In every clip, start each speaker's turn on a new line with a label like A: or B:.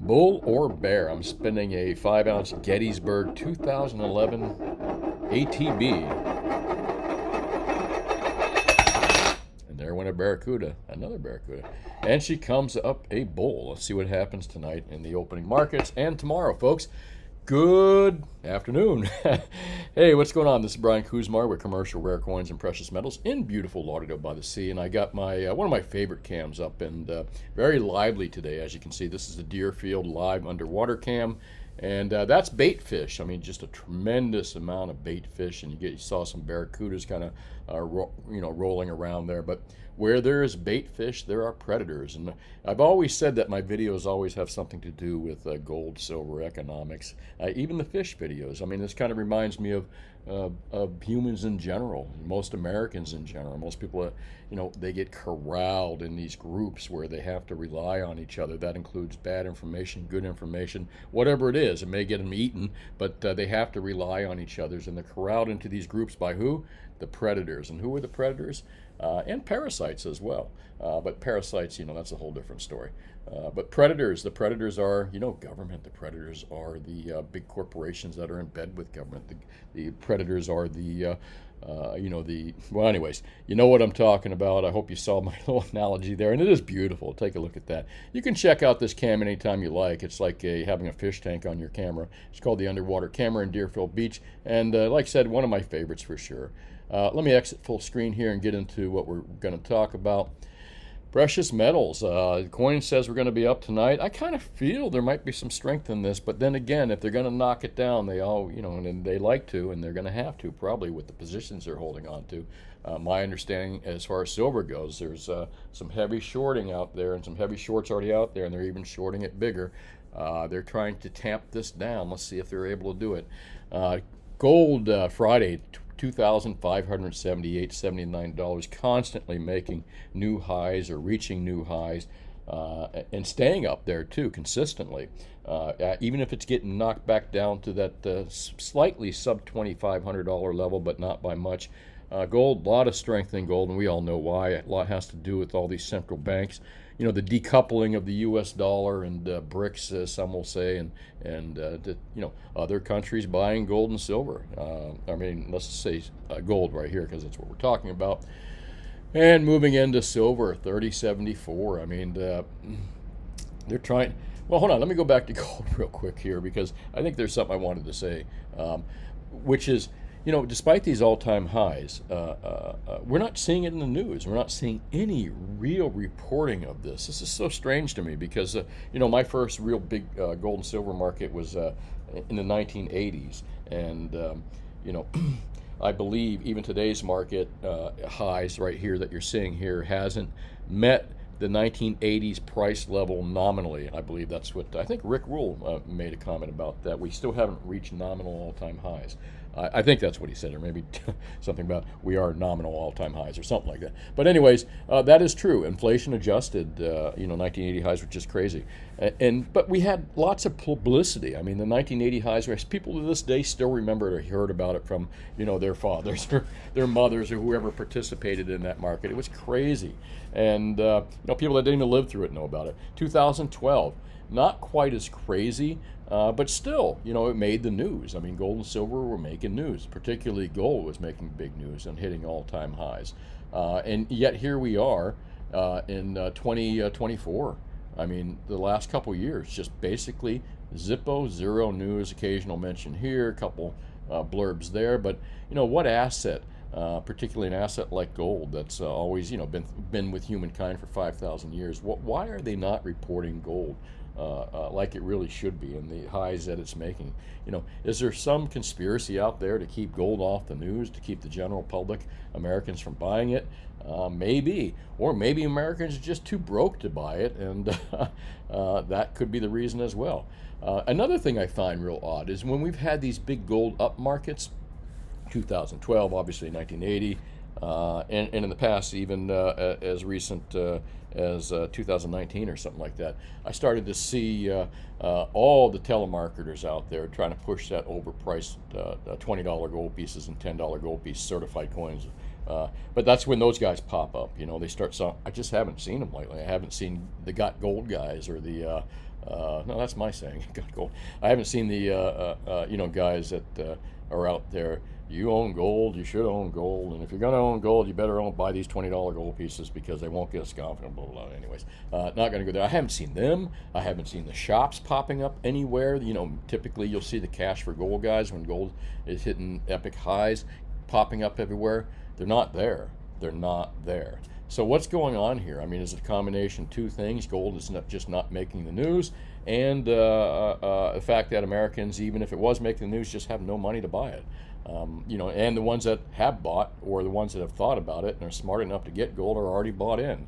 A: Bull or bear? I'm spending a 5-ounce Gettysburg 2011 ATB. And there went a barracuda, another barracuda. And she comes up a bull. Let's see what happens tonight in the opening markets and tomorrow, folks. Good afternoon. Hey, what's going on? This is Brian Kuszmar with Commercial Rare Coins and Precious Metals in beautiful Lauderdale by the Sea, and I got my one of my favorite cams up and very lively today. As you can see, this is the Deerfield live underwater cam, and that's bait fish. I mean, just a tremendous amount of bait fish, and you saw some barracudas kind of rolling around there, but where there is bait fish, there are predators. And I've always said that my videos always have something to do with gold, silver, economics, even the fish videos. I mean, this kind of reminds me of humans in general, most Americans in general. Most people, they get corralled in these groups where they have to rely on each other. That includes bad information, good information, whatever it is. It may get them eaten, but they have to rely on each other. And they're corralled into these groups by who? The predators. And who are the predators? And parasites as well. But parasites, that's a whole different story. But predators, the predators are, government. The predators are the big corporations that are in bed with government. The predators are well, anyways, you know what I'm talking about. I hope you saw my little analogy there, and it is beautiful. Take a look at that. You can check out this cam anytime you like. It's like having a fish tank on your camera. It's called the Underwater Camera in Deerfield Beach, and like I said, one of my favorites for sure. Let me exit full screen here and get into what we're going to talk about. Precious metals. The coin says we're going to be up tonight. I kind of feel there might be some strength in this, but then again, if they're going to knock it down, they all, and they like to, and they're going to have to, probably with the positions they're holding on to. My understanding as far as silver goes, there's some heavy shorting out there and some heavy shorts already out there, and they're even shorting it bigger. They're trying to tamp this down. Let's see if they're able to do it. Gold Friday, $2,578.79, constantly making new highs or reaching new highs and staying up there too consistently. Even if it's getting knocked back down to that slightly sub $2,500 level, but not by much. Gold, a lot of strength in gold, and we all know why. A lot has to do with all these central banks. The decoupling of the U.S. dollar and BRICS, some will say, and other countries buying gold and silver. Let's say gold right here because that's what we're talking about. And moving into silver, 3074. They're trying. Well, hold on. Let me go back to gold real quick here because I think there's something I wanted to say, which is, despite these all-time highs, we're not seeing it in the news. We're not seeing any real reporting of this. This is so strange to me because, my first real big gold and silver market was in the 1980s. And, I believe even today's market highs right here that you're seeing here hasn't met the 1980s price level nominally. I believe that's what, I think Rick Rule made a comment about that. We still haven't reached nominal all-time highs. I think that's what he said, or maybe something about we are nominal all-time highs or something like that. But anyways, that is true. Inflation adjusted, 1980 highs were just crazy. But we had lots of publicity. The 1980 highs, people to this day still remember it or heard about it from, their fathers or their mothers or whoever participated in that market. It was crazy. And, people that didn't even live through it know about it. 2012, not quite as crazy, but still, it made the news. Gold and silver were making news. Particularly gold was making big news and hitting all-time highs. And yet here we are in 2024. The last couple years, just basically Zippo, zero news, occasional mention here, a couple blurbs there. But, what asset, particularly an asset like gold that's always, been with humankind for 5,000 years, why are they not reporting gold like it really should be and the highs that it's making? Is there some conspiracy out there to keep gold off the news, to keep the general public, Americans, from buying it? Maybe. Or maybe Americans are just too broke to buy it, and that could be the reason as well. Another thing I find real odd is when we've had these big gold up markets, 2012, obviously 1980, and in the past, even as recent as 2019 or something like that, I started to see all the telemarketers out there trying to push that overpriced $20 gold pieces and $10 gold piece certified coins. But that's when those guys pop up. They start selling. I just haven't seen them lately. I haven't seen the Got Gold guys or the No, that's my saying. Gold. I haven't seen the guys that are out there. You own gold. You should own gold. And if you're going to own gold, you better buy these $20 gold pieces because they won't get us confident. Blah, blah, blah. Anyways, not going to go there. I haven't seen them. I haven't seen the shops popping up anywhere. Typically you'll see the cash for gold guys when gold is hitting epic highs, popping up everywhere. They're not there. They're not there. So what's going on here? I mean, is it a combination of two things? Gold is just not making the news, and the fact that Americans, even if it was making the news, just have no money to buy it. And the ones that have bought, or the ones that have thought about it and are smart enough to get gold, are already bought in.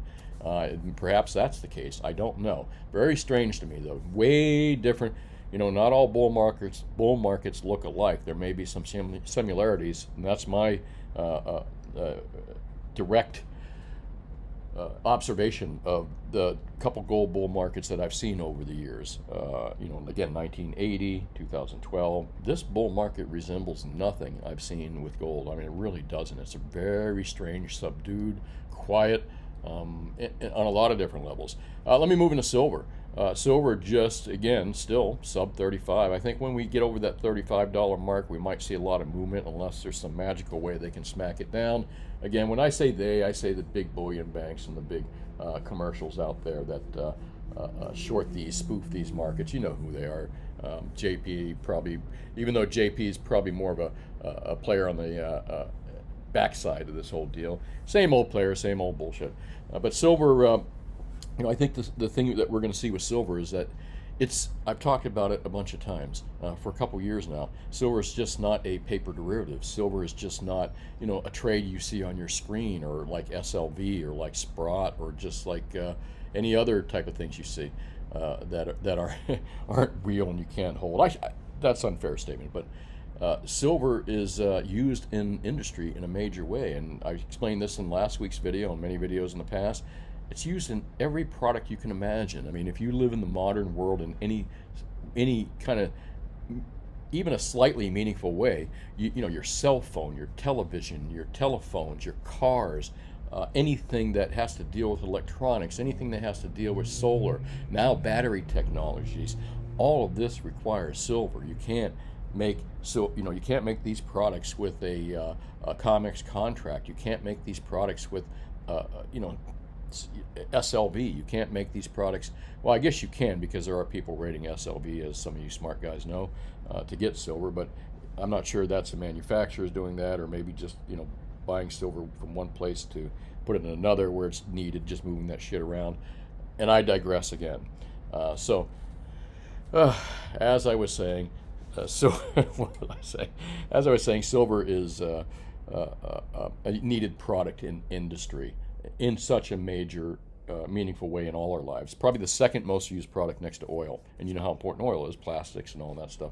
A: Perhaps that's the case. I don't know. Very strange to me, though. Way different. Not all bull markets look alike. There may be some similarities, and that's my direct observation of the couple gold bull markets that I've seen over the years. Again, 1980, 2012. This bull market resembles nothing I've seen with gold. I mean, it really doesn't. It's a very strange, subdued, quiet, on a lot of different levels. Let me move into silver. Silver just, again, still sub 35. I think when we get over that $35 mark, we might see a lot of movement unless there's some magical way they can smack it down. Again, when I say they, I say the big bullion banks and the big commercials out there that spoof these markets. You know who they are. JP probably, even though JP is probably more of a player on the backside of this whole deal. Same old player, same old bullshit. But silver, I think the thing that we're going to see with silver is that I've talked about it a bunch of times for a couple years now. Silver is just not a paper derivative. Silver is just not, a trade you see on your screen, or like SLV, or like Sprott, or just like any other type of things you see that aren't real and you can't hold. That's an unfair statement, but silver is used in industry in a major way, and I explained this in last week's video and many videos in the past. It's used in every product you can imagine. I mean, if you live in the modern world in any kind of, even a slightly meaningful way, your cell phone, your television, your telephones, your cars, anything that has to deal with electronics, anything that has to deal with solar, now battery technologies, all of this requires silver. You can't make you can't make these products with a COMEX contract. You can't make these products with SLV. You can't make these products. Well, I guess you can, because there are people rating SLV, as some of you smart guys know, to get silver. But I'm not sure that's the manufacturers doing that, or maybe just buying silver from one place to put it in another where it's needed, just moving that shit around. And I digress again. As I was saying, what did I say? As I was saying, silver is a needed product in industry in such a major, meaningful way in all our lives. Probably the second most used product next to oil. And you know how important oil is, plastics and all that stuff.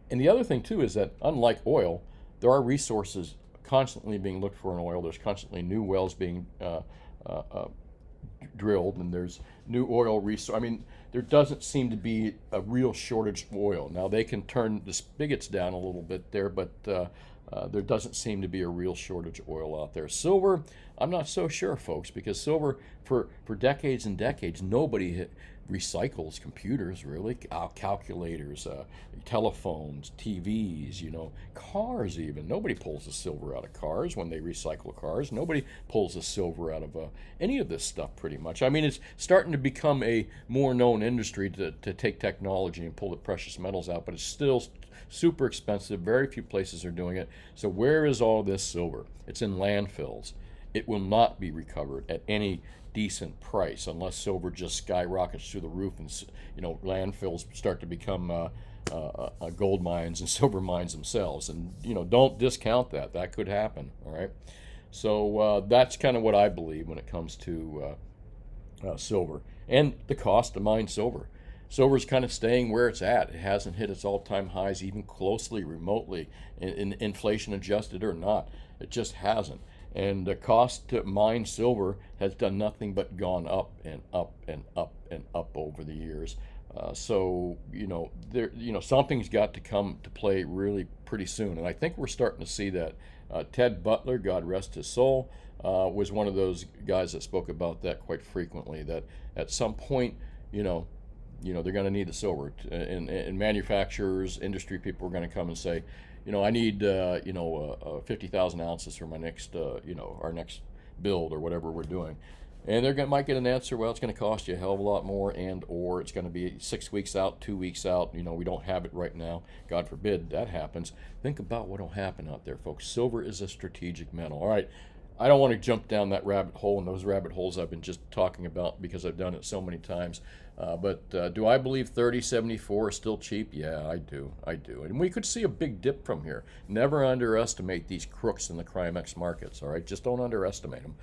A: And the other thing, too, is that unlike oil, there are resources constantly being looked for in oil. There's constantly new wells being drilled, and there's new oil resource. I mean, there doesn't seem to be a real shortage of oil. Now, they can turn the spigots down a little bit there, but there doesn't seem to be a real shortage of oil out there. Silver, I'm not so sure, folks, because silver, for decades and decades, nobody recycles computers, really, calculators, telephones, TVs, cars even. Nobody pulls the silver out of cars when they recycle cars. Nobody pulls the silver out of any of this stuff, pretty much. I mean, it's starting to become a more known industry to take technology and pull the precious metals out, but it's still super expensive. Very few places are doing it. So where is all this silver? It's in landfills. It will not be recovered at any decent price unless silver just skyrockets through the roof and landfills start to become gold mines and silver mines themselves. And don't discount that. That could happen. All right. So that's kind of what I believe when it comes to silver and the cost to mine silver. Silver's kind of staying where it's at. It hasn't hit its all-time highs even closely, remotely, in inflation adjusted or not. It just hasn't. And the cost to mine silver has done nothing but gone up and up and up and up over the years. So something's got to come to play really pretty soon, and I think we're starting to see that. Ted Butler, God rest his soul, was one of those guys that spoke about that quite frequently. That at some point, they're going to need the silver, and manufacturers, industry people are going to come and say, I need 50,000 ounces for my next our next build or whatever we're doing. And might get an answer, well, it's going to cost you a hell of a lot more, or it's going to be 6 weeks out, 2 weeks out. We don't have it right now. God forbid that happens. Think about what will happen out there, folks. Silver is a strategic metal. All right, I don't want to jump down that rabbit hole, and those rabbit holes I've been just talking about because I've done it so many times. But do I believe 30.74 is still cheap? Yeah, I do. And we could see a big dip from here. Never underestimate these crooks in the Crimex markets, all right? Just don't underestimate them.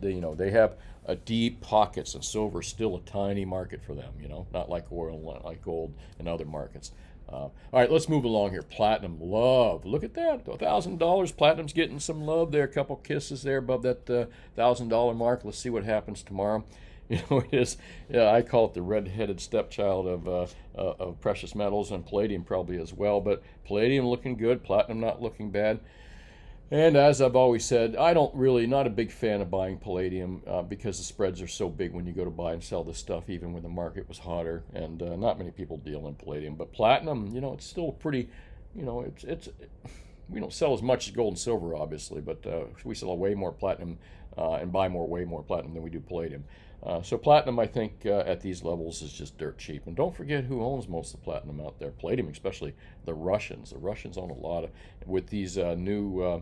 A: They have deep pockets, and silver is still a tiny market for them, not like oil, not like gold and other markets. All right, let's move along here. Platinum, love. Look at that, $1,000. Platinum's getting some love there. A couple kisses there above that $1,000 mark. Let's see what happens tomorrow. It is. Yeah, I call it the red-headed stepchild of precious metals, and palladium probably as well. But palladium looking good, platinum not looking bad. And as I've always said, not a big fan of buying palladium because the spreads are so big when you go to buy and sell this stuff, even when the market was hotter, and not many people deal in palladium. But platinum, it's still pretty, it's we don't sell as much as gold and silver, obviously, but we sell way more platinum and buy way more platinum than we do palladium. So platinum, I think, at these levels is just dirt cheap. And don't forget who owns most of the platinum out there. Palladium, especially the Russians. The Russians own a lot with these new,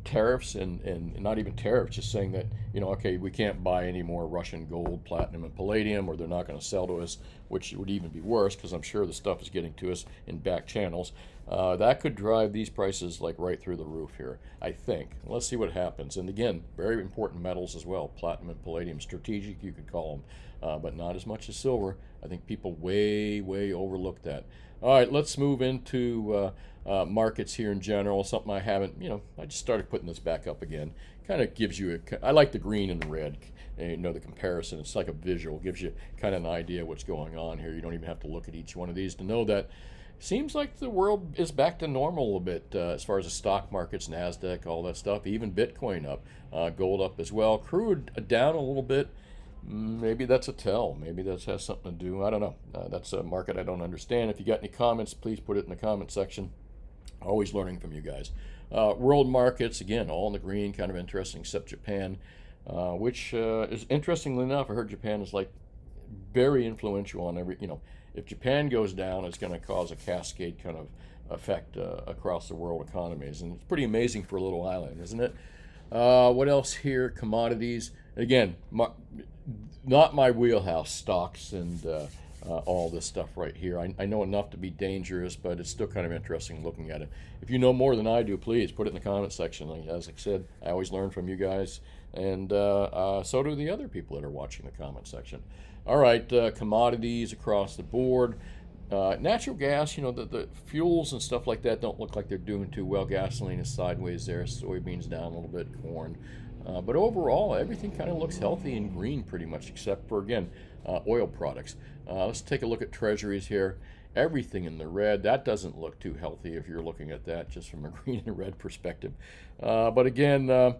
A: tariffs and not even tariffs, just saying that, okay, we can't buy any more Russian gold, platinum, and palladium, or they're not going to sell to us, which would even be worse because I'm sure the stuff is getting to us in back channels. That could drive these prices like right through the roof here, I think. Let's see what happens. And again, very important metals as well, platinum and palladium, strategic you could call them, but not as much as silver. I think people way overlook that. All right, let's move into markets here in general. Something I haven't, I just started putting this back up again. Kind of gives you I like the green and the red, the comparison. It's like a visual, gives you kind of an idea what's going on here. You don't even have to look at each one of these to know that. Seems like the world is back to normal a little bit as far as the stock markets, NASDAQ, all that stuff. Even Bitcoin up, gold up as well. Crude down a little bit. Maybe that's a tell. Maybe that has something to do. I don't know. That's a market I don't understand. If you got any comments, please put it in the comment section. Always learning from you guys. World markets, again, all in the green, kind of interesting, except Japan, which is interestingly enough, I heard Japan is like very influential on every, if Japan goes down, it's going to cause a cascade kind of effect across the world economies. And it's pretty amazing for a little island, isn't it? What else here? Commodities. Again, not my wheelhouse, stocks and all this stuff right here. I know enough to be dangerous, but it's still kind of interesting looking at it. If you know more than I do, please put it in the comment section. As I said, I always learn from you guys, and so do the other people that are watching the comment section. All right, commodities across the board. Natural gas, the fuels and stuff like that don't look like they're doing too well. Gasoline is sideways there, soybeans down a little bit, corn. But overall, everything kind of looks healthy and green pretty much, except for, again, oil products. Let's take a look at treasuries here. Everything in the red. That doesn't look too healthy if you're looking at that just from a green and red perspective. But again, I'm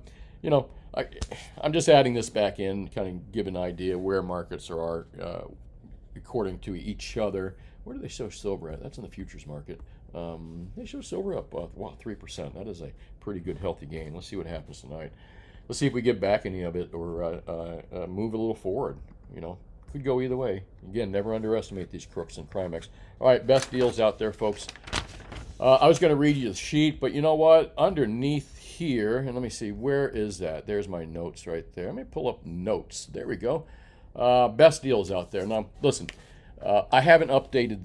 A: just adding this back in, kind of give an idea where markets are according to each other. Where do they show silver at? That's in the futures market. They show silver up, 3%. That is a pretty good, healthy gain. Let's see what happens tonight. Let's see if we get back any of it or move a little forward. Could go either way. Again, never underestimate these crooks in Crimex. All right, best deals out there, folks. I was going to read you the sheet, but you know what? Underneath here, and let me see, where is that? There's my notes right there. Let me pull up notes. There we go. Best deals out there. Now, listen, I haven't updated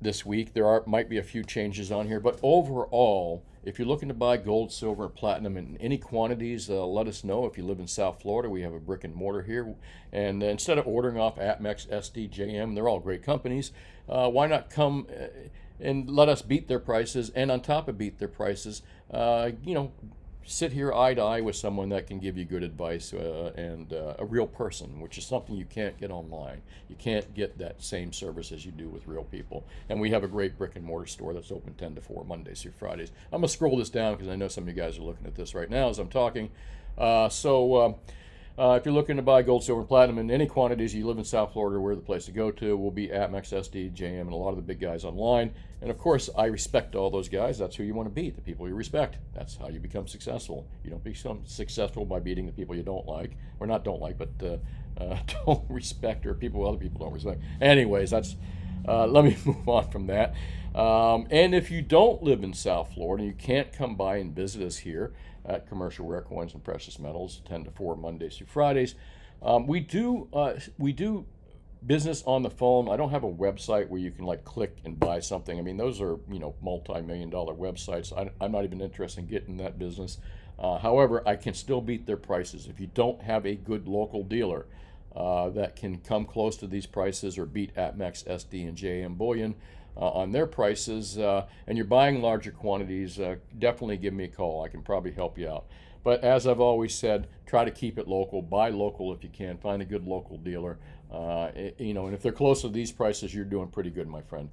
A: this week. There might be a few changes on here, but overall, if you're looking to buy gold, silver, and platinum in any quantities, let us know. If you live in South Florida, we have a brick and mortar here. And instead of ordering off Atmex, SD, JM, they're all great companies. Why not come and let us beat their prices? And on top of beat their prices, sit here eye to eye with someone that can give you good advice and a real person, which is something you can't get online. You can't get that same service as you do with real people. And we have a great brick and mortar store that's open 10 to 4 Mondays through Fridays. I'm going to scroll this down because I know some of you guys are looking at this right now as I'm talking. If you're looking to buy gold, silver, and platinum in any quantities, you live in South Florida, we're the place to go to. We'll be at Max SD, JM, and a lot of the big guys online. And of course, I respect all those guys. That's who you want to beat, the people you respect. That's how you become successful. You don't become successful by beating the people you don't like, or not don't like, but don't respect, or people other people don't respect. Anyways, that's let me move on from that. And if you don't live in South Florida, you can't come by and visit us here at Commercial Rare Coins and Precious Metals, 10 to 4 Mondays through Fridays. We do business on the phone. I don't have a website where you can like click and buy something. I mean, those are multi-million-dollar websites. I'm not even interested in getting that business. However, I can still beat their prices. If you don't have a good local dealer that can come close to these prices or beat APMEX, SD, and JM Bullion on their prices, and you're buying larger quantities, definitely give me a call. I can probably help you out. But as I've always said, try to keep it local. Buy local if you can. Find a good local dealer. And if they're close to these prices, you're doing pretty good, my friend.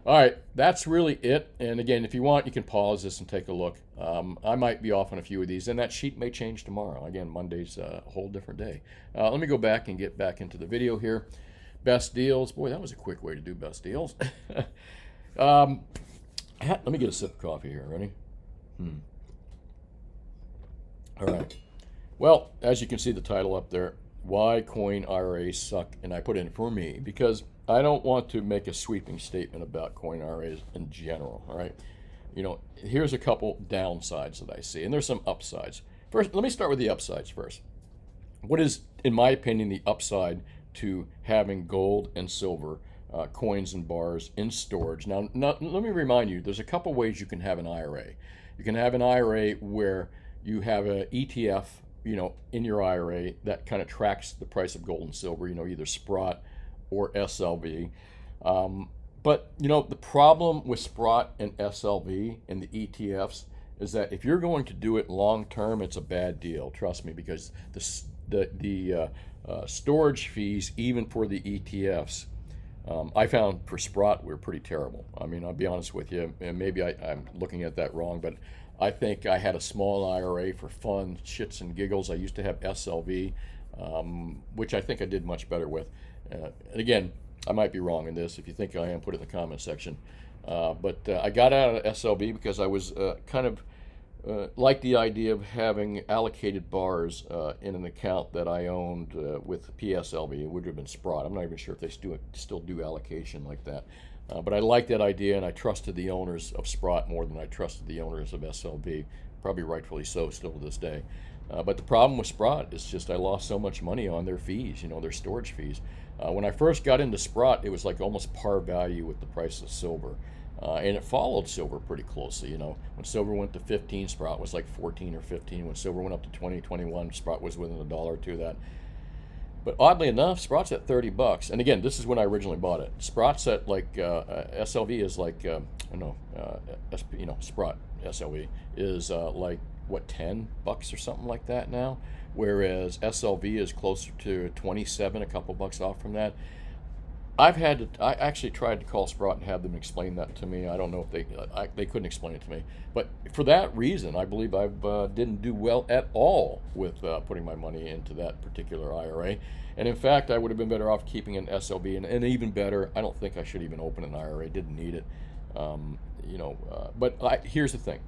A: All right, that's really it. And again, if you want, you can pause this and take a look. I might be off on a few of these, and that sheet may change tomorrow. Again, Monday's a whole different day. Let me go back and get back into the video here. Best deals. Boy, that was a quick way to do best deals. Let me get a sip of coffee here. Ready? All right. Well, as you can see the title up there, why coin IRAs suck, and I put in for me because I don't want to make a sweeping statement about coin IRAs in general. All right. Here's a couple downsides that I see, and there's some upsides. First, let me start with the upsides first. What is, in my opinion, the upside to having gold and silver coins and bars in storage? Now, let me remind you, there's a couple ways you can have an IRA. You can have an IRA where you have an ETF, in your IRA that kind of tracks the price of gold and silver, either Sprott or SLV. But the problem with Sprott and SLV and the ETFs is that if you're going to do it long term, it's a bad deal. Trust me, because the storage fees, even for the ETFs, I found for Sprott were pretty terrible. I mean, I'll be honest with you, and maybe I'm looking at that wrong, but I think I had a small IRA for fun, shits and giggles. I used to have SLV, which I think I did much better with. And again, I might be wrong in this. If you think I am, put it in the comment section. But I got out of SLV because I was kind of like the idea of having allocated bars in an account that I owned with PSLV. It would have been Sprott. I'm not even sure if they still do allocation like that. But I liked that idea, and I trusted the owners of Sprott more than I trusted the owners of SLV, probably rightfully so still to this day. But the problem with Sprott is just I lost so much money on their fees, their storage fees. When I first got into Sprott, it was like almost par value with the price of silver. And it followed silver pretty closely. When silver went to 15, Sprott was like 14 or 15. When silver went up to 20, 21, Sprott was within $1 or $2 of that. But oddly enough, Sprott's at $30. And again, this is when I originally bought it. Sprott's at like SLV is like Sprott SLV is like what, $10 or something like that now, whereas SLV is closer to 27, a couple bucks off from that. I actually tried to call Sprott and have them explain that to me. I don't know if they couldn't explain it to me. But for that reason, I believe I didn't do well at all with putting my money into that particular IRA. And in fact, I would have been better off keeping an SLV, and even better, I don't think I should even open an IRA. Didn't need it. But here's the thing,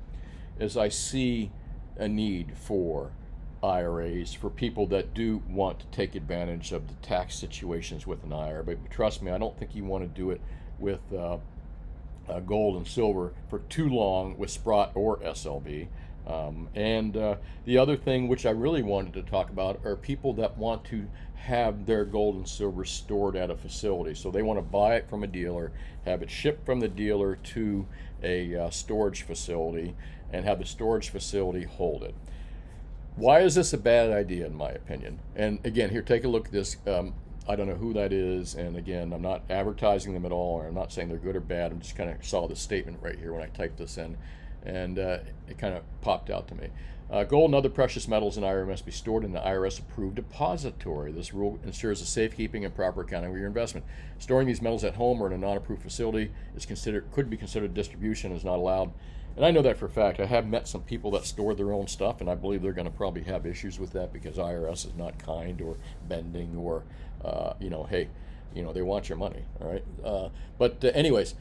A: is I see a need for IRAs for people that do want to take advantage of the tax situations with an IRA. But trust me, I don't think you want to do it with gold and silver for too long with Sprott or SLV. The other thing which I really wanted to talk about are people that want to have their gold and silver stored at a facility. So they want to buy it from a dealer, have it shipped from the dealer to a storage facility, and have the storage facility hold it. Why is this a bad idea, in my opinion? And again, here, take a look at this. I don't know who that is, and again, I'm not advertising them at all, or I'm not saying they're good or bad. I'm just kind of saw the statement right here when I typed this in, and it kind of popped out to me. Gold and other precious metals in IRA must be stored in an IRS-approved depository. This rule ensures the safekeeping and proper accounting of your investment. Storing these metals at home or in a non-approved facility could be considered distribution and is not allowed. And I know that for a fact. I have met some people that store their own stuff, and I believe they're going to probably have issues with that because IRS is not kind or bending or, hey, they want your money, all right? Anyways,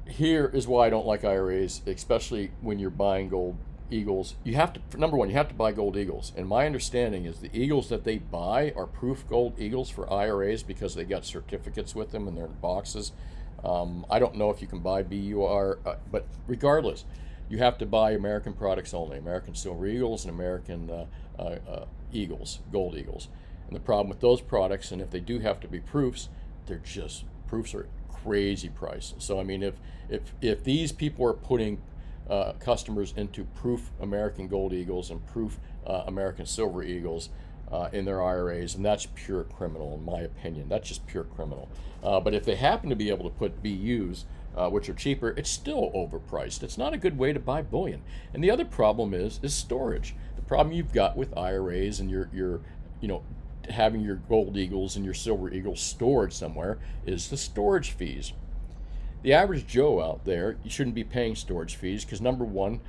A: here is why I don't like IRAs, especially when you're buying gold eagles. You have to, number one, you have to buy gold eagles. And my understanding is the eagles that they buy are proof gold eagles for IRAs because they got certificates with them and they're in boxes. I don't know if you can buy BUR, but regardless, you have to buy American products only, American silver eagles and American eagles, gold eagles. And the problem with those products, and if they do have to be proofs, proofs are crazy price. So I mean, if these people are putting customers into proof American gold eagles and proof American silver eagles in their IRAs, and that's pure criminal in my opinion. That's just pure criminal. But if they happen to be able to put BUs, which are cheaper, it's still overpriced. It's not a good way to buy bullion. And the other problem is storage. The problem you've got with IRAs and your having your gold eagles and your silver eagles stored somewhere is the storage fees. The average Joe out there, you shouldn't be paying storage fees because number one,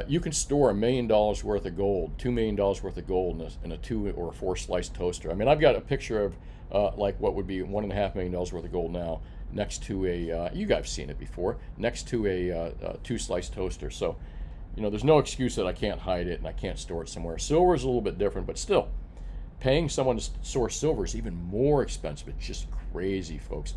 A: you can store $1 million worth of gold, $2 million worth of gold in a 2 or 4 slice toaster. I mean, I've got a picture of like what would be $1.5 million worth of gold now next to you guys have seen it before, next to a 2 slice toaster. So, there's no excuse that I can't hide it and I can't store it somewhere. Silver is a little bit different, but still, paying someone to store silver is even more expensive. It's just crazy, folks.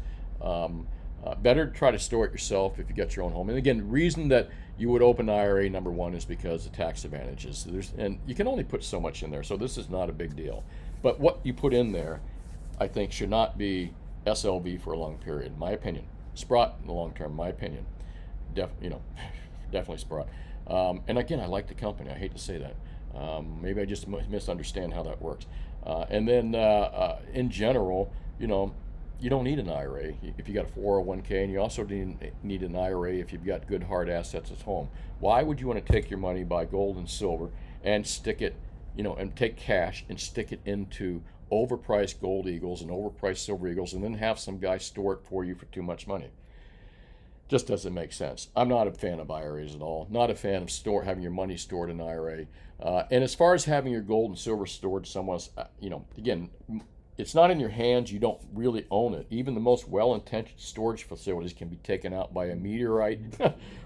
A: Better try to store it yourself if you got your own home. And again, the reason that you would open an IRA, number one, is because of tax advantages. And you can only put so much in there, so this is not a big deal. But what you put in there, I think, should not be SLV for a long period, in my opinion. Sprott in the long term, in my opinion. Definitely Sprott. And again, I like the company. I hate to say that. Maybe I just misunderstand how that works. And then in general, you don't need an IRA if you got a 401k, and you also need an IRA if you've got good hard assets at home. Why would you want to take your money, buy gold and silver, and stick it, and take cash and stick it into overpriced gold eagles and overpriced silver eagles, and then have some guy store it for you for too much money? Just doesn't make sense. I'm not a fan of IRAs at all. Not a fan of having your money stored in an IRA. And as far as having your gold and silver stored somewhere, again, it's not in your hands. You don't really own it. Even the most well-intentioned storage facilities can be taken out by a meteorite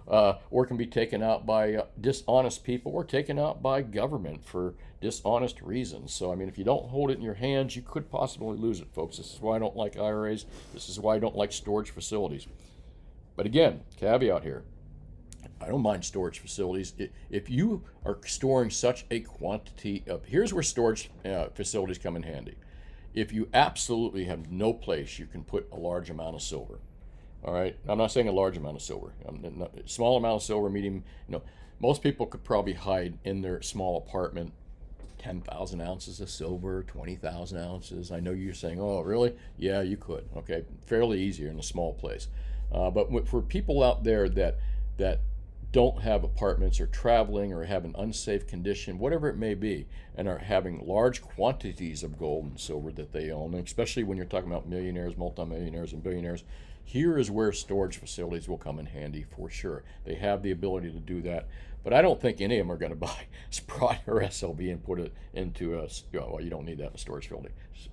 A: or can be taken out by dishonest people or taken out by government for dishonest reasons. So, I mean, if you don't hold it in your hands, you could possibly lose it, folks. This is why I don't like IRAs. This is why I don't like storage facilities. But again, caveat here. I don't mind storage facilities. If you are storing such a quantity of, here's where storage facilities come in handy. If you absolutely have no place you can put a large amount of silver, all right? I'm not saying a large amount of silver. Small amount of silver, medium, most people could probably hide in their small apartment 10,000 ounces of silver, 20,000 ounces. I know you're saying, oh, really? Yeah, you could, okay? Fairly easier in a small place. But for people out there that don't have apartments or traveling or have an unsafe condition, whatever it may be, and are having large quantities of gold and silver that they own, and especially when you're talking about millionaires, multimillionaires, and billionaires, here is where storage facilities will come in handy for sure. They have the ability to do that. But I don't think any of them are going to buy Sprott or SLB and put it into well, you don't need that in a storage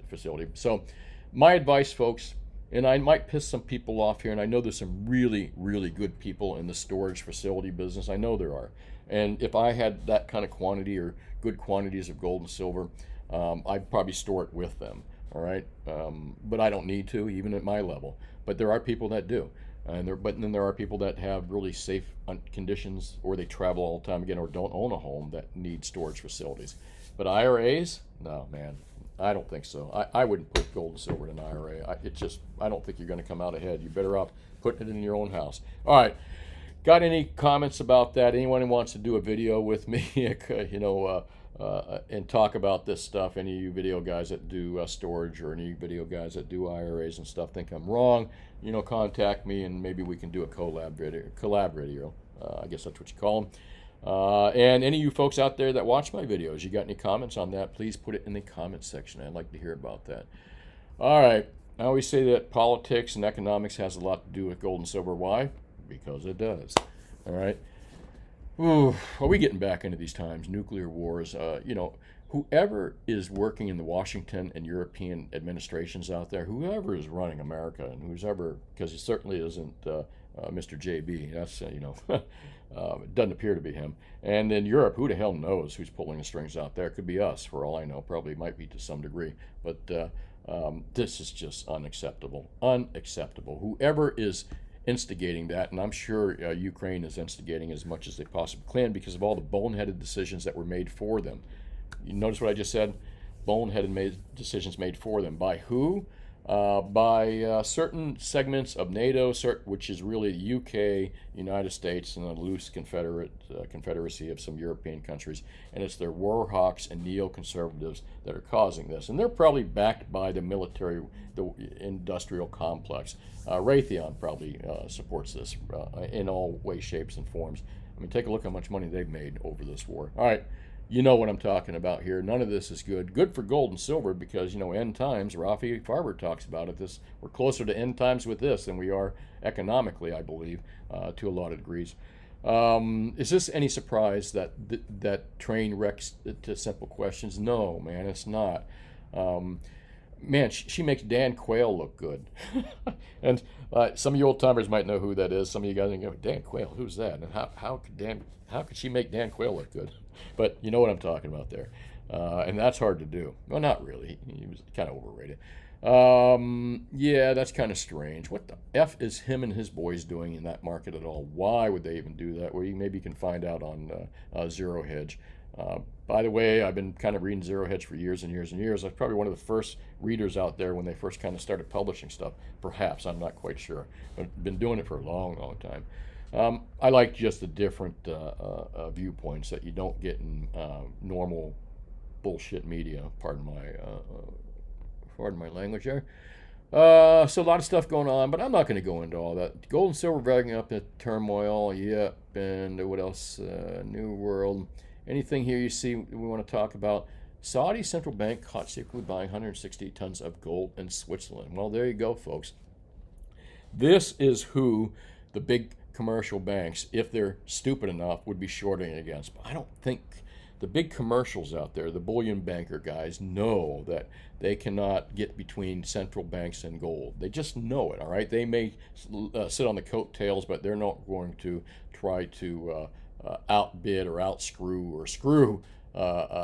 A: facility. So my advice, folks, and I might piss some people off here, and I know there's some really, really good people in the storage facility business. I know there are. And if I had that kind of quantity or good quantities of gold and silver, I'd probably store it with them, all right? But I don't need to, even at my level. But there are people that do. But then there are people that have really safe conditions, or they travel all the time again, or don't own a home that need storage facilities. But IRAs, no, man. I don't think so. I wouldn't put gold and silver in an IRA. I don't think you're going to come out ahead. You're better off putting it in your own house. All right. Got any comments about that? Anyone who wants to do a video with me, and talk about this stuff? Any of you video guys that do storage, or any video guys that do IRAs and stuff think I'm wrong, contact me, and maybe we can do a collab video. I guess that's what you call them. And any of you folks out there that watch my videos, you got any comments on that, please put it in the comments section. I'd like to hear about that. All right. I always say that politics and economics has a lot to do with gold and silver. Why? Because it does. All right. Ooh, are we getting back into these times? Nuclear wars. Whoever is working in the Washington and European administrations out there, whoever is running America, and whoever, because it certainly isn't Mr. JB. That's it doesn't appear to be him. And in Europe, who the hell knows who's pulling the strings out there? It could be us, for all I know. Probably might be to some degree, but this is just unacceptable. Unacceptable. Whoever is instigating that, and I'm sure Ukraine is instigating as much as they possibly can because of all the boneheaded decisions that were made for them. You notice what I just said? Boneheaded decisions made for them. By who? By certain segments of NATO, which is really the UK, United States, and a loose confederacy of some European countries. And it's their war hawks and neoconservatives that are causing this. And they're probably backed by the military, the industrial complex. Raytheon probably supports this in all ways, shapes, and forms. I mean, take a look how much money they've made over this war. All right. You know what I'm talking about here. None of this is good. Good for gold and silver because, end times, Rafi Farber talks about it. We're closer to end times with this than we are economically, I believe, to a lot of degrees. Is this any surprise that that train wrecks to simple questions? No, man, it's not. Man, she makes Dan Quayle look good. And some of you old timers might know who that is. Some of you guys go, Dan Quayle, who's that? And how could she make Dan Quayle look good? But you know what I'm talking about there. And that's hard to do. Well, not really. He was kind of overrated. Yeah, that's kind of strange. What the F is him and his boys doing in that market at all? Why would they even do that? Well, maybe you can find out on Zero Hedge. By the way, I've been kind of reading Zero Hedge for years and years and years. I was probably one of the first readers out there when they first kind of started publishing stuff. Perhaps, I'm not quite sure. But I've been doing it for a long, long time. I like just the different viewpoints that you don't get in normal bullshit media. Pardon my language there. So a lot of stuff going on, but I'm not going to go into all that. Gold and silver dragging up the turmoil. Yep, and what else? New World. Anything here you see we want to talk about? Saudi central bank caught secretly buying 160 tons of gold in Switzerland. Well, there you go, folks. This is who the big commercial banks, if they're stupid enough, would be shorting against. But I don't think the big commercials out there, the bullion banker guys, know that they cannot get between central banks and gold. They just know it, all right? They may sit on the coattails, but they're not going to try to outbid or outscrew or screw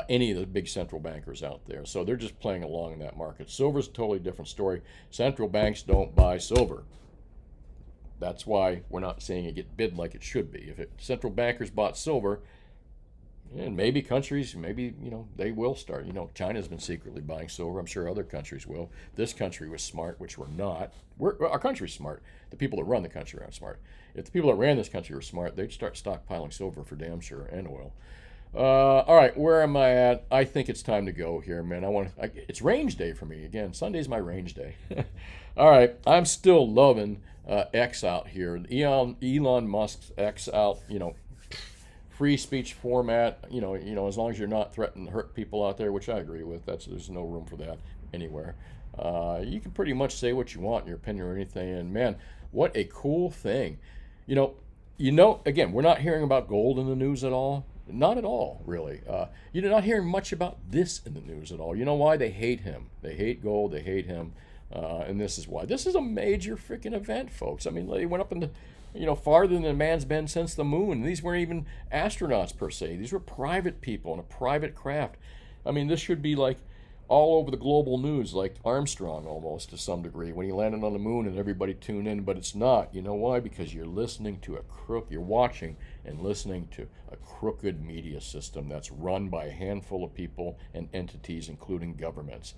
A: any of the big central bankers out there. So they're just playing along in that market. Silver's a totally different story. Central banks don't buy silver. That's why we're not seeing it get bid like it should be. If central bankers bought silver, and maybe countries, they will start. China's been secretly buying silver. I'm sure other countries will. This country was smart, which we're not. Our country's smart. The people that run the country aren't smart. If the people that ran this country were smart, they'd start stockpiling silver for damn sure, and oil. All right, where am I at? I think it's time to go here, man. It's range day for me again. Sunday's my range day. All right, I'm still loving X out here. Elon Musk's X out. Free speech format. As long as you're not threatening to hurt people out there, which I agree with. There's no room for that anywhere. You can pretty much say what you want in your opinion or anything. And man, what a cool thing. Again, we're not hearing about gold in the news at all. Not at all, really. You're not hearing much about this in the news at all. You know why? They hate him. They hate gold. They hate him. And this is why. This is a major freaking event, folks. I mean, they went up into, farther than a man's been since the moon. These weren't even astronauts, per se. These were private people in a private craft. I mean, this should be like all over the global news, like Armstrong almost to some degree, when he landed on the moon and everybody tuned in, but it's not. You know why? Because you're listening to you're watching and listening to a crooked media system that's run by a handful of people and entities, including governments.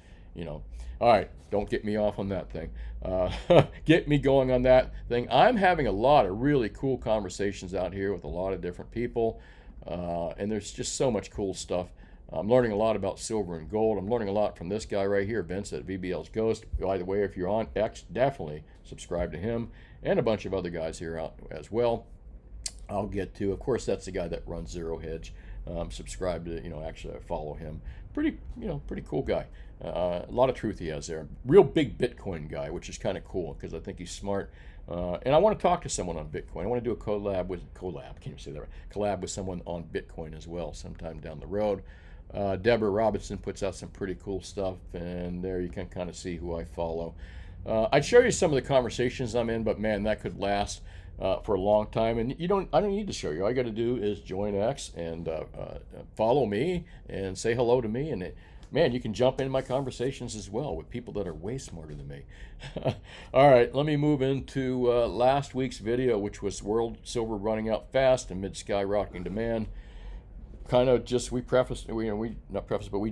A: All right, don't get me off on that thing. Get me going on that thing. I'm having a lot of really cool conversations out here with a lot of different people, and there's just so much cool stuff. I'm learning a lot about silver and gold. I'm learning a lot from this guy right here, Vince at VBL's Ghost. By the way, if you're on X, definitely subscribe to him and a bunch of other guys here out as well. I'll get to, of course, that's the guy that runs Zero Hedge. Subscribe to, actually I follow him. Pretty cool guy. A lot of truth he has there. Real big Bitcoin guy, which is kind of cool because I think he's smart. And I want to talk to someone on Bitcoin. I want to do a collab, can't you say that right? Collab with someone on Bitcoin as well sometime down the road. Deborah Robinson puts out some pretty cool stuff, and there you can kind of see who I follow. I'd show you some of the conversations I'm in, but man, that could last for a long time. And I don't need to show you. All you got to do is join X and follow me and say hello to me, and man, you can jump into my conversations as well with people that are way smarter than me. All right, let me move into last week's video, which was world silver running out fast amid skyrocketing demand. Kind of just we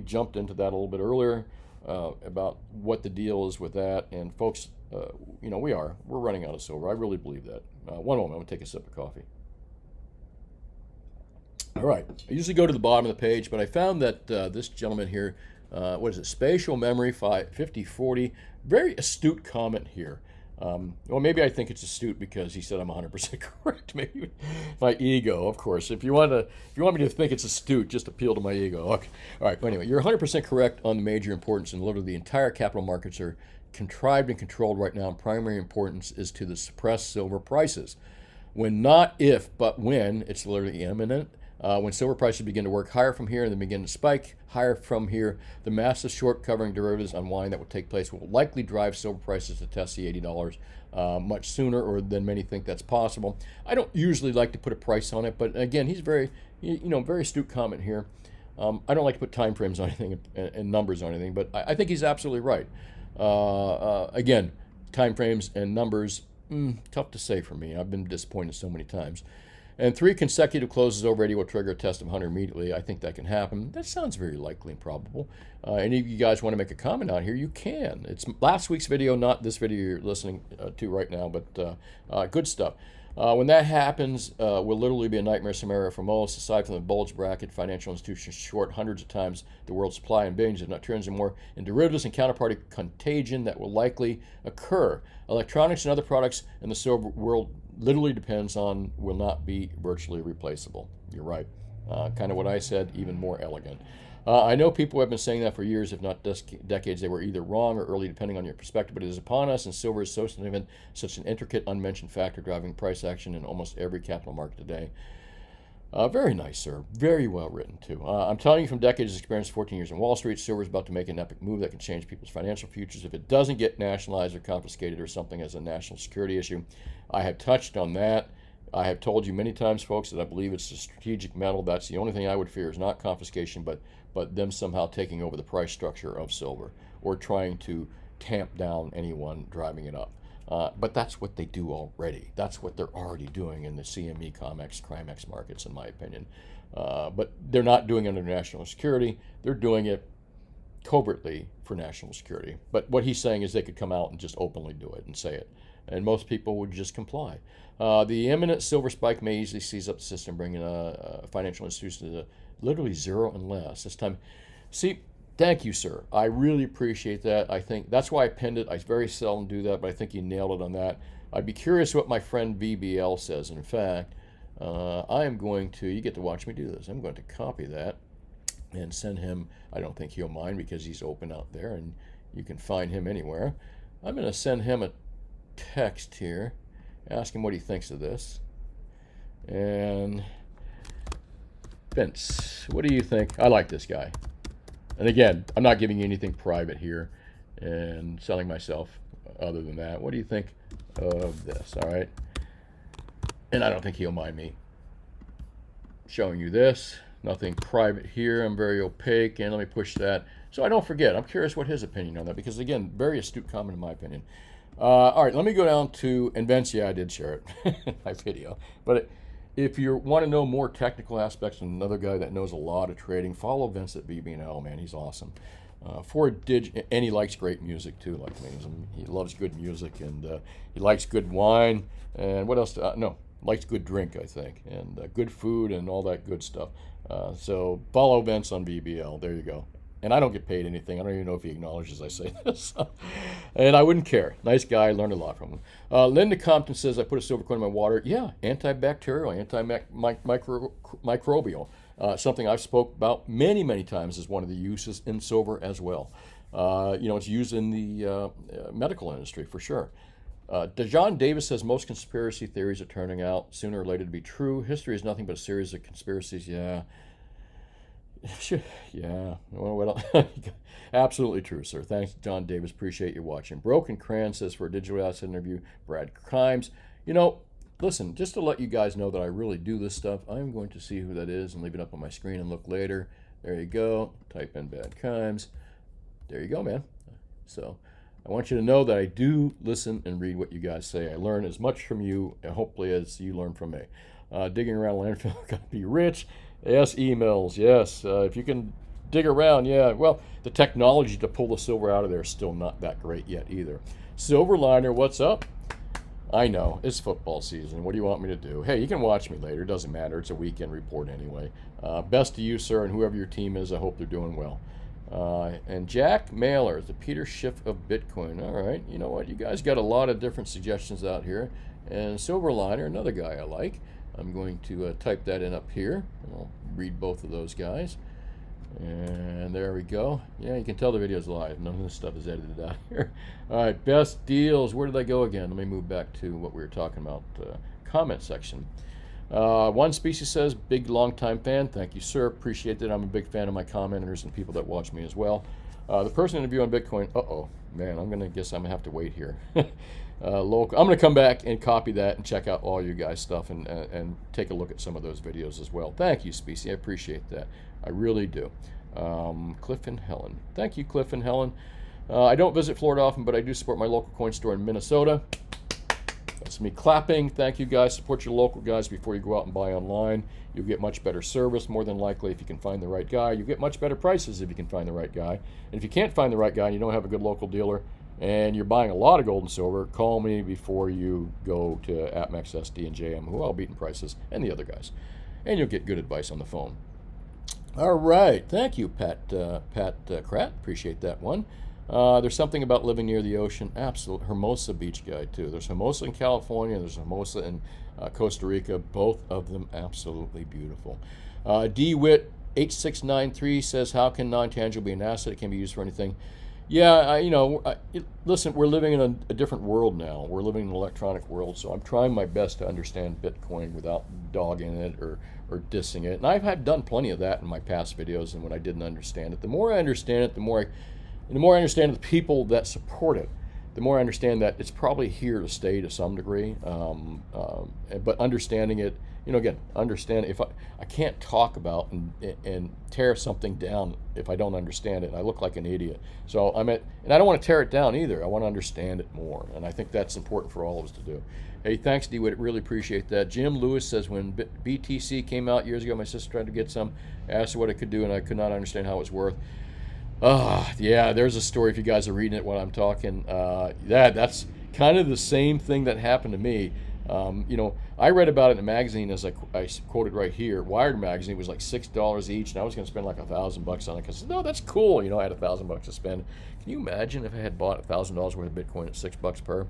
A: jumped into that a little bit earlier about what the deal is with that. And folks, we're running out of silver. I really believe that. One moment, I'm gonna take a sip of coffee. All right, I usually go to the bottom of the page, but I found that this gentleman here, what is it, Spatial Memory 5040, very astute comment here. Well, maybe I think it's astute because he said I'm 100% correct. Maybe my ego, of course. If you want me to think it's astute, just appeal to my ego. Okay. All right. But anyway, you're 100% correct on the major importance, and literally the entire capital markets are contrived and controlled right now. And primary importance is to the suppressed silver prices. When not if, but when, it's literally imminent. When silver prices begin to work higher from here and then begin to spike higher from here, the massive short covering derivatives unwind that will take place will likely drive silver prices to test the $80 much sooner or than many think that's possible. I don't usually like to put a price on it, but again, he's very astute comment here. I don't like to put time frames on anything and numbers on anything, but I think he's absolutely right. Again, time frames and numbers, tough to say for me. I've been disappointed so many times. And 3 consecutive closes over 80 will trigger a test of 100 immediately. I think that can happen. That sounds very likely and probable. Any of you guys want to make a comment out here, you can. It's last week's video, not this video you're listening to right now, but good stuff. When that happens, will literally be a nightmare scenario for most. Aside from the bulge bracket, financial institutions short hundreds of times the world's supply and billions, if not trillions or more, in derivatives and counterparty contagion that will likely occur. Electronics and other products in the silver world literally will not be virtually replaceable. You're right. Kind of what I said, even more elegant. I know people have been saying that for years, if not decades. They were either wrong or early, depending on your perspective, but it is upon us, and silver is so significant, such an intricate, unmentioned factor driving price action in almost every capital market today. Very nice, sir. Very well written, too. I'm telling you from decades of experience, 14 years in Wall Street, silver is about to make an epic move that can change people's financial futures if it doesn't get nationalized or confiscated or something as a national security issue. I have touched on that. I have told you many times, folks, that I believe it's a strategic metal. That's the only thing I would fear is not confiscation, but them somehow taking over the price structure of silver or trying to tamp down anyone driving it up. But that's what they do already. That's what they're already doing in the CME, COMEX, CRIMEX markets, in my opinion. But they're not doing it under national security. They're doing it covertly for national security. But what he's saying is they could come out and just openly do it and say it. And most people would just comply. The imminent silver spike may easily seize up the system, bringing financial institutions to literally zero and less. This time, see, thank you, sir. I really appreciate that. I think that's why I pinned it. I very seldom do that, but I think you nailed it on that. I'd be curious what my friend BBL says. In fact, I am going to, you get to watch me do this. I'm going to copy that and send him. I don't think he'll mind because he's open out there and you can find him anywhere. I'm going to send him a text here, ask him what he thinks of this. And Vince, what do you think? I like this guy. And again, I'm not giving you anything private here and selling myself other than that. What do you think of this? All right. And I don't think he'll mind me showing you this. Nothing private here. I'm very opaque. And let me push that so I don't forget. I'm curious what his opinion on that, because again, very astute comment in my opinion. All right, let me go down to, and Vince, yeah, I did share it in my video. But if you want to know more technical aspects and another guy that knows a lot of trading, follow Vince at BB&L, man. He's awesome. And he likes great music too, like me. He loves good music, and he likes good wine. And what else? Likes good drink, I think, and good food and all that good stuff. So follow Vince on BBL. There you go. And I don't get paid anything. I don't even know if he acknowledges I say this. And I wouldn't care. Nice guy. Learned a lot from him. Linda Compton says, I put a silver coin in my water. Yeah, antibacterial, antimicrobial. Something I've spoke about many, many times as one of the uses in silver as well. It's used in the medical industry for sure. John Davis says most conspiracy theories are turning out sooner or later to be true. History is nothing but a series of conspiracies. Yeah. Yeah. Well, absolutely true, sir. Thanks, John Davis. Appreciate you watching. Broken Cran says for a digital asset interview, Brad Crimes. Listen, just to let you guys know that I really do this stuff, I'm going to see who that is and leave it up on my screen and look later. There you go. Type in Bad Crimes. There you go, man. So I want you to know that I do listen and read what you guys say. I learn as much from you, and hopefully as you learn from me. Digging around landfill, gotta be rich. Yes, emails. Yes, if you can dig around, yeah. Well, the technology to pull the silver out of there is still not that great yet either. Silverliner, what's up? I know, it's football season. What do you want me to do? Hey, you can watch me later. Doesn't matter. It's a weekend report anyway. Best to you, sir, and whoever your team is, I hope they're doing well. And Jack Mailer, the Peter Schiff of Bitcoin. All right, you know what? You guys got a lot of different suggestions out here. And Silverliner, another guy I like. I'm going to type that in up here. I'll read both of those guys. And there we go. Yeah, you can tell the video's live. None of this stuff is edited out here. All right, best deals. Where did I go again? Let me move back to what we were talking about. Comment section. One Species says, big long time fan. Thank you, sir. Appreciate that. I'm a big fan of my commenters and people that watch me as well. The person interview on Bitcoin. Man, I'm gonna have to wait here. Local. I'm gonna come back and copy that and check out all you guys' stuff and take a look at some of those videos as well. Thank you, Species. I appreciate that. I really do. Cliff and Helen. Thank you, Cliff and Helen. I don't visit Florida often, but I do support my local coin store in Minnesota. That's me clapping. Thank you, guys. Support your local guys before you go out and buy online. You'll get much better service, more than likely, if you can find the right guy. You get much better prices if you can find the right guy. And if you can't find the right guy and you don't have a good local dealer and you're buying a lot of gold and silver, call me before you go to AppMax SD and JM, who I'll beat in prices, and the other guys. And you'll get good advice on the phone. All right. Thank you, Pat Kratt. Appreciate that one. There's something about living near the ocean. Absolutely. Hermosa Beach guy, too. There's Hermosa in California. There's Hermosa in Costa Rica. Both of them absolutely beautiful. DWitt 8693 says, how can non-tangible be an asset? It can be used for anything. Yeah, listen, we're living in a different world now. We're living in an electronic world, so I'm trying my best to understand Bitcoin without dogging it or dissing it. And I've done plenty of that in my past videos, and when I didn't understand it. The more I understand it, the more I understand the people that support it, the more I understand that it's probably here to stay to some degree. But understanding it, again, understand if I can't talk about and tear something down if I don't understand it. I look like an idiot. So and I don't want to tear it down either. I want to understand it more, and I think that's important for all of us to do. Hey, thanks, DeWitt. Really appreciate that. Jim Lewis says, when BTC came out years ago, my sister tried to get some, asked her what it could do, and I could not understand how it was worth. Yeah, there's a story if you guys are reading it while I'm talking. That's kind of the same thing that happened to me. I read about it in a magazine, as I quoted right here. Wired magazine was like $6 each, and I was going to spend like $1,000 on it. Because no, that's cool. I had $1,000 to spend. Can you imagine if I had bought $1,000 worth of Bitcoin at $6 per?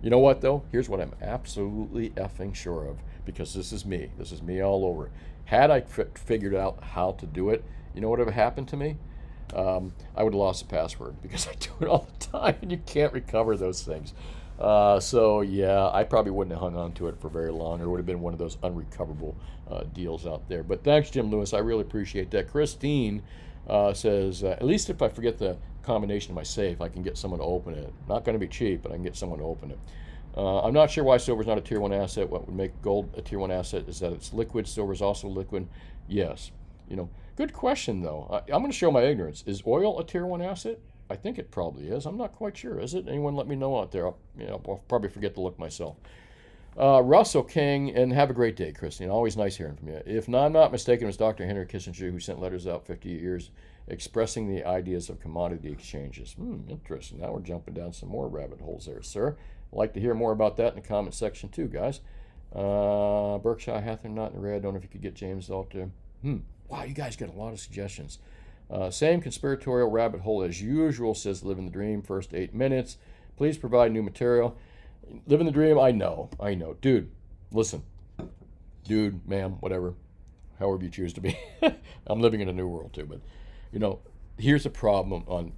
A: You know what though? Here's what I'm absolutely effing sure of, because this is me. This is me all over. Had I figured out how to do it, you know what would have happened to me? I would have lost the password, because I do it all the time, and you can't recover those things. So yeah, I probably wouldn't have hung on to it for very long, or it would have been one of those unrecoverable deals out there. But thanks, Jim Lewis. I really appreciate that. Christine says, at least if I forget the combination of my safe, I can get someone to open it. Not going to be cheap, but I can get someone to open it. I'm not sure why silver is not a tier 1 asset. What would make gold a tier 1 asset is that it's liquid. Silver is also liquid. Yes. Good question, though. I'm going to show my ignorance. Is oil a tier 1 asset? I think it probably is. I'm not quite sure. Is it? Anyone let me know out there? I'll probably forget to look myself. Russell King, and have a great day, Christine. Always nice hearing from you. If I'm not mistaken, it was Dr. Henry Kissinger who sent letters out 50 years expressing the ideas of commodity exchanges. Interesting. Now we're jumping down some more rabbit holes there, sir. I'd like to hear more about that in the comment section too, guys. Berkshire Hathaway, not in the red. Don't know if you could get James out there. Wow, you guys get a lot of suggestions. Same conspiratorial rabbit hole as usual, says Living the Dream, first 8 minutes. Please provide new material. Living the Dream, I know. Dude, listen. Dude, ma'am, whatever. However you choose to be. I'm living in a new world too, but, here's a problem on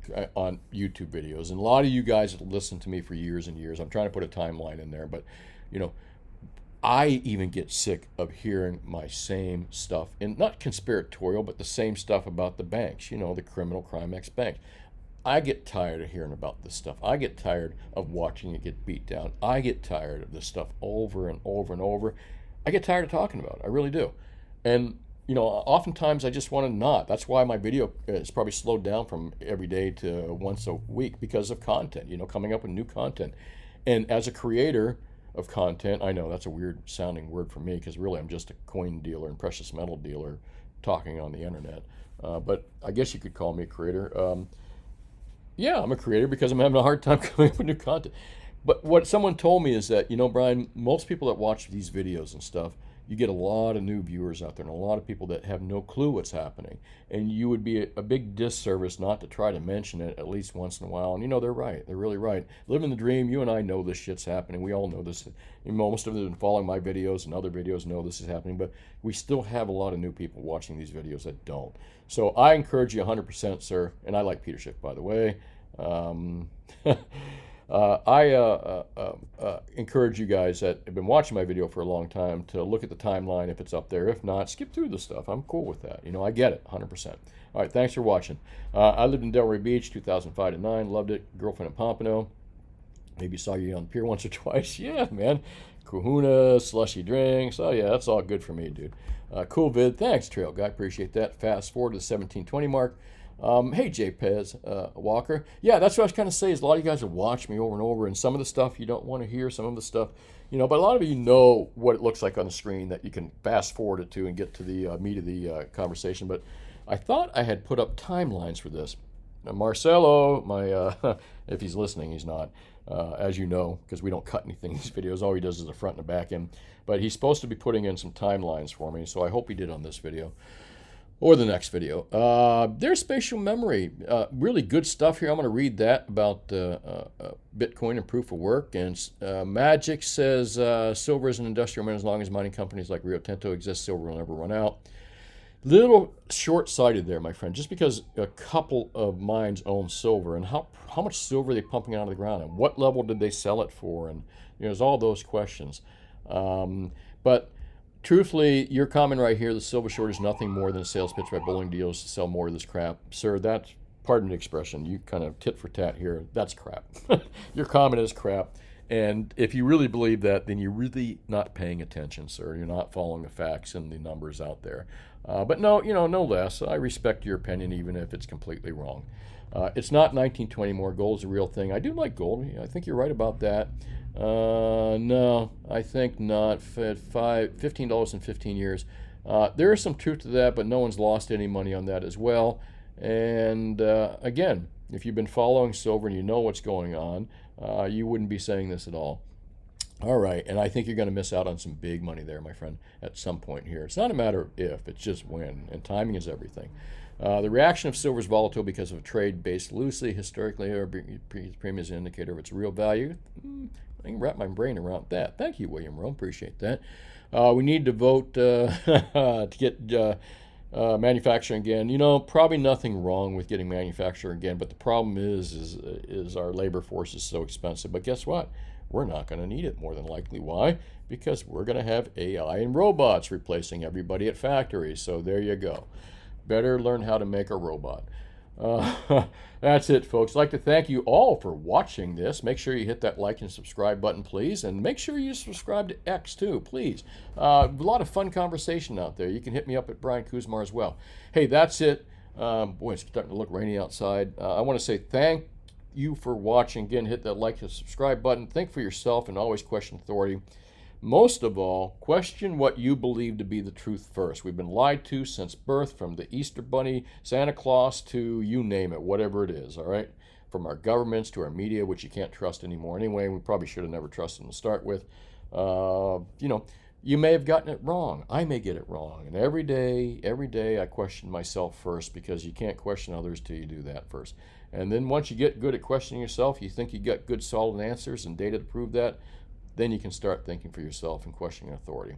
A: YouTube videos, and a lot of you guys have listened to me for years and years. I'm trying to put a timeline in there, but you know, I even get sick of hearing my same stuff, and not conspiratorial, but the same stuff about the banks. You know, the criminal crime ex banks. I get tired of hearing about this stuff. I get tired of watching it get beat down. I get tired of this stuff over and over and over. I get tired of talking about it. I really do. And you know, oftentimes I just want to not. That's why my video is probably slowed down from every day to once a week, because of content, you know, coming up with new content. And as a creator of content, I know that's a weird sounding word for me, because really I'm just a coin dealer and precious metal dealer talking on the internet. But I guess you could call me a creator. Yeah, I'm a creator because I'm having a hard time coming up with new content. But what someone told me is that, you know, Brian, most people that watch these videos and stuff, you get a lot of new viewers out there and a lot of people that have no clue what's happening. And you would be a big disservice not to try to mention it at least once in a while. And you know, they're right. They're really right. Living the dream, you and I know this shit's happening. We all know this. Most of them have been following my videos and other videos know this is happening. But we still have a lot of new people watching these videos that don't. So I encourage you 100%, sir. And I like Peter Schiff, by the way. I encourage you guys that have been watching my video for a long time to look at the timeline if it's up there. If not, skip through the stuff. I'm cool with that. You know, I get it, 100%. All right, thanks for watching. I lived in Delray Beach, 2005 to 9. Loved it. Girlfriend in Pompano. Maybe saw you on the pier once or twice. Yeah, man. Kahuna, slushy drinks. Oh, yeah, that's all good for me, dude. Cool vid. Thanks, Trail Guy. Appreciate that. Fast forward to the 1720 mark. Hey, JPez Walker. Yeah, that's what I was kind of saying, is a lot of you guys have watched me over and over, and some of the stuff you don't want to hear, some of the stuff, you know, but a lot of you know what it looks like on the screen that you can fast forward it to and get to the meat of the conversation. But I thought I had put up timelines for this. Now, Marcelo, my if he's listening, he's not, as you know, because we don't cut anything in these videos. All he does is the front and the back end. But he's supposed to be putting in some timelines for me, so I hope he did on this video. Or the next video. There's spatial memory. Really good stuff here. I'm going to read that about Bitcoin and proof of work. And Magic says silver is an industrial mineral. As long as mining companies like Rio Tinto exist, silver will never run out. Little short-sighted there, my friend. Just because a couple of mines own silver, and how much silver are they pumping out of the ground, and what level did they sell it for, and you know, there's all those questions. But truthfully, your comment right here, the silver short is nothing more than a sales pitch by bowling dealers to sell more of this crap. Sir, that's, pardon the expression, you kind of tit for tat here. That's crap. Your comment is crap. And if you really believe that, then you're really not paying attention, sir. You're not following the facts and the numbers out there. But no, you know, no less. I respect your opinion, even if it's completely wrong. It's not 1920 more. Gold is a real thing. I do like gold. I think you're right about that. No, I think not. $15 in 15 years. There is some truth to that, but no one's lost any money on that as well. And again, if you've been following silver and you know what's going on, you wouldn't be saying this at all. All right, and I think you're going to miss out on some big money there, my friend, at some point here. It's not a matter of if, it's just when, and timing is everything. The reaction of silver is volatile because of a trade based loosely. Historically, our premium is an indicator of its real value. I can wrap my brain around that. Thank you, William Rome. Appreciate that. We need to vote to get manufacturing again. You know, probably nothing wrong with getting manufacturing again, but the problem is our labor force is so expensive. But guess what? We're not going to need it more than likely. Why? Because we're going to have AI and robots replacing everybody at factories. So there you go. Better learn how to make a robot. That's it, folks. I'd like to thank you all for watching this. Make sure you hit that like and subscribe button, please. And make sure you subscribe to X, too, please. A lot of fun conversation out there. You can hit me up at Brian Kuszmar as well. Hey, that's it. Boy, it's starting to look rainy outside. I want to say thank you for watching. Again, hit that like and subscribe button. Think for yourself and always question authority. Most of all, question what you believe to be the truth first. We've been lied to since birth, from the Easter Bunny, Santa Claus, to you name it, whatever it is, all right? From our governments to our media, which you can't trust anymore anyway. We probably should have never trusted them to start with. You know, you may have gotten it wrong. I may get it wrong. And every day I question myself first, because you can't question others till you do that first. And then once you get good at questioning yourself, you think you got good solid answers and data to prove that, then you can start thinking for yourself and questioning authority.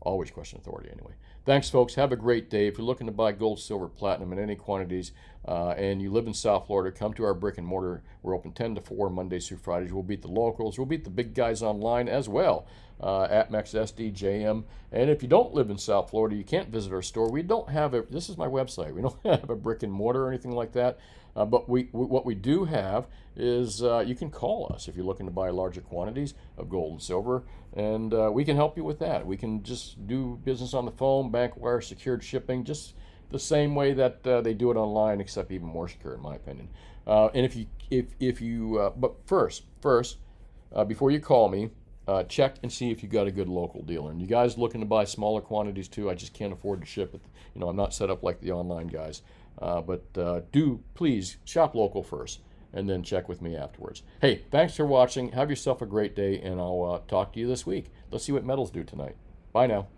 A: Always question authority anyway. Thanks, folks. Have a great day. If you're looking to buy gold, silver, platinum in any quantities, and you live in South Florida, come to our brick and mortar. We're open 10 to 4 Mondays through Fridays. We'll beat the locals. We'll beat the big guys online as well. APMEX, SDJM. And if you don't live in South Florida, you can't visit our store. We don't have a, this is my website. We don't have a brick and mortar or anything like that. But what we do have is you can call us if you're looking to buy larger quantities of gold and silver, and we can help you with that. We can just do business on the phone, bank wire, secured shipping, just the same way that they do it online, except even more secure, in my opinion. And if you but first, before you call me, check and see if you got a good local dealer. And you guys looking to buy smaller quantities too, I just can't afford to ship it. I'm not set up like the online guys. But do please shop local first and then check with me afterwards. Hey, thanks for watching. Have yourself a great day, and I'll talk to you this week. Let's see what metals do tonight. Bye now.